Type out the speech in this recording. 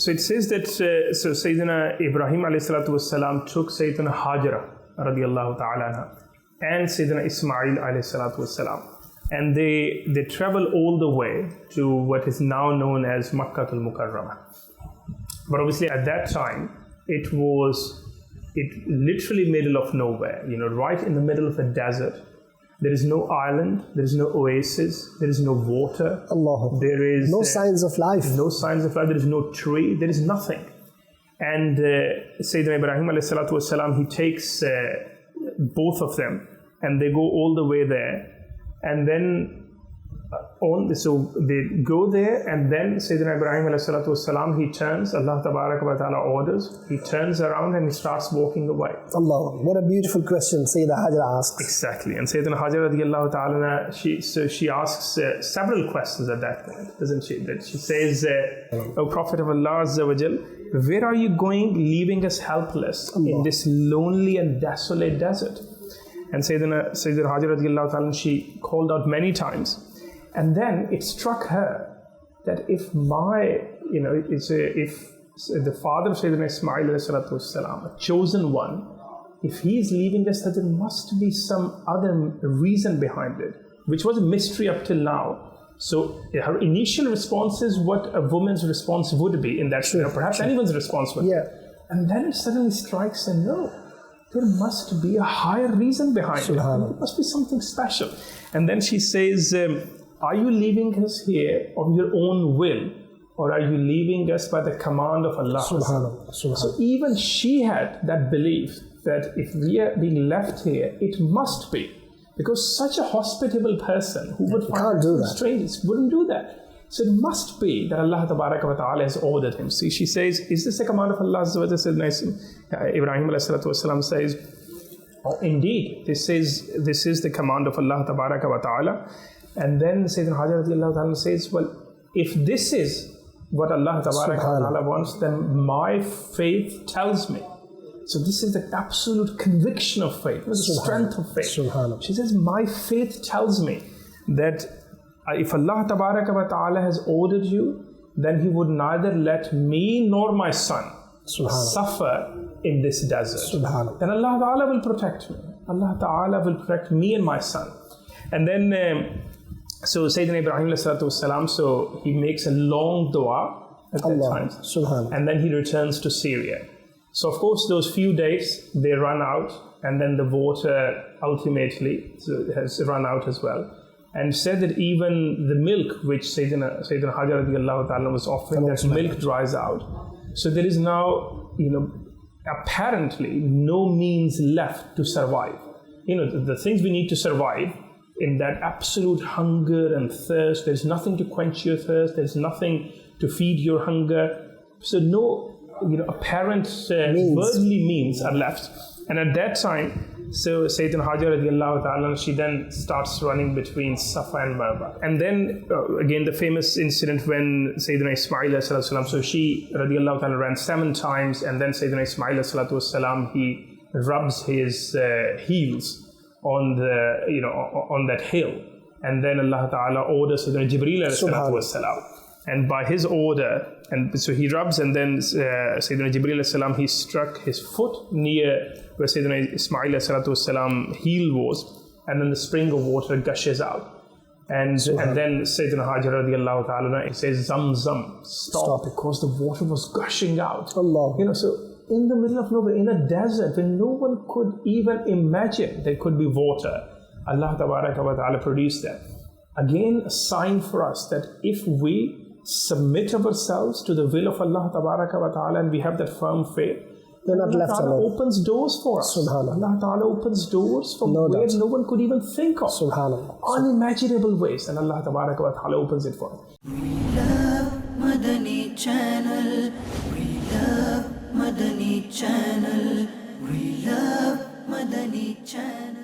So it says that so Sayyidina Ibrahim alayhi salatu wasalam took Sayyidina Hajara radiyallahu ta'ala anha and Sayyidina Ismail alayhi salatu wasalam, and they travel all the way to what is now known as Makkah al-Mukarramah. But obviously at that time it literally middle of nowhere, right in the middle of a desert. There is no island, there is no oasis, there is no water. Allah. There is no signs of life. No signs of life, there is no tree, there is nothing. And Sayyidina Ibrahim alayhi salatu wasalam, he takes both of them and they go all the way there. And then so they go there, and then Sayyidina Ibrahim alayhi salatu wasalam, he turns, Allah tabaraka wa ta'ala orders, he turns around and he starts walking away. Allah, what a beautiful question Sayyidina Hajara asks. Exactly. And Sayyidina Hajara radiyallahu ta'ala, she asks several questions at that point, doesn't she? That she says, O Prophet of Allah Azza wa Jal, where are you going, leaving us helpless in this lonely and desolate desert? And Sayyidina Hajara radiyallahu ta'ala, she called out many times. And then it struck her that if the father of Sayyidina Ismail alayhi salatu wasalam, a chosen one, if he is leaving us, that there must be some other reason behind it, which was a mystery up till now. So her initial response is what a woman's response would be in that scenario, perhaps anyone's response would be. And then it suddenly strikes her, no, there must be a higher reason behind it. There must be something special. And then she says, are you leaving us here of your own will, or are you leaving us by the command of Allah? Subhanallah. So even she had that belief that if we are being left here, it must be. Because such a hospitable person who would find strangers wouldn't do that. So it must be that Allah tabaraka wa ta'ala has ordered him. See, she says, is this the command of Allah? Ibrahim alayhi salatu wasalam says, indeed, this is the command of Allah tabaraka wa ta'ala. And then Sayyidina Hajara radiyallahu ta'ala says, well, if this is what Allah tabaraka wa ta'ala wants, then my faith tells me. So this is the absolute conviction of faith, the strength of faith. She says, my faith tells me that if Allah tabaraka wa ta'ala has ordered you, then He would neither let me nor my son suffer in this desert. Then Allah ta'ala will protect me. Allah ta'ala will protect me and my son. And then so Sayyidina Ibrahim alayhi salatu wasalam, so he makes a long dua at that time. And then he returns to Syria. So of course those few days they run out, and then the water ultimately has run out as well. And said that even the milk which Sayyidina Hajara radiyallahu ta'ala was offering, that milk dries out. So there is now, apparently no means left to survive. The things we need to survive in that absolute hunger and thirst, there's nothing to quench your thirst, there's nothing to feed your hunger. So no, apparent worldly means are left. And at that time, so Sayyidina Hajara radiyallahu ta'ala, she then starts running between Safa and Marwa. And then again the famous incident when Sayyidina Ismail alayhi salatu wasalam, so she radiyallahu ta'ala ran 7 times, and then Sayyidina Ismail alayhi salatu wasalam, he rubs his heels on on that hill, and then Allah ta'ala orders Sayyidina Jibreel alayhi salatu wasalam, and by his order, and so he rubs, and then Sayyidina Jibreel alayhi salam, he struck his foot near where Sayyidina Ismail alayhi salatu wasalam heel was, and then the spring of water gushes out, and then Sayyidina Hajara radiyallahu ta'ala, he says, Zam Zam, stop, because the water was gushing out. Allah. So in the middle of nowhere, in a desert where no one could even imagine there could be water, Allah tabaraka wa ta'ala produced that. Again, a sign for us that if we submit ourselves to the will of Allah tabaraka wa ta'ala, and we have that firm faith, we're not left alone. Allah opens doors for us. Allah ta'ala opens doors from where no one could even think of. Unimaginable ways, and Allah tabaraka wa ta'ala opens it for us. We love Madani Channel. We love Madani Channel. We love Madani Channel.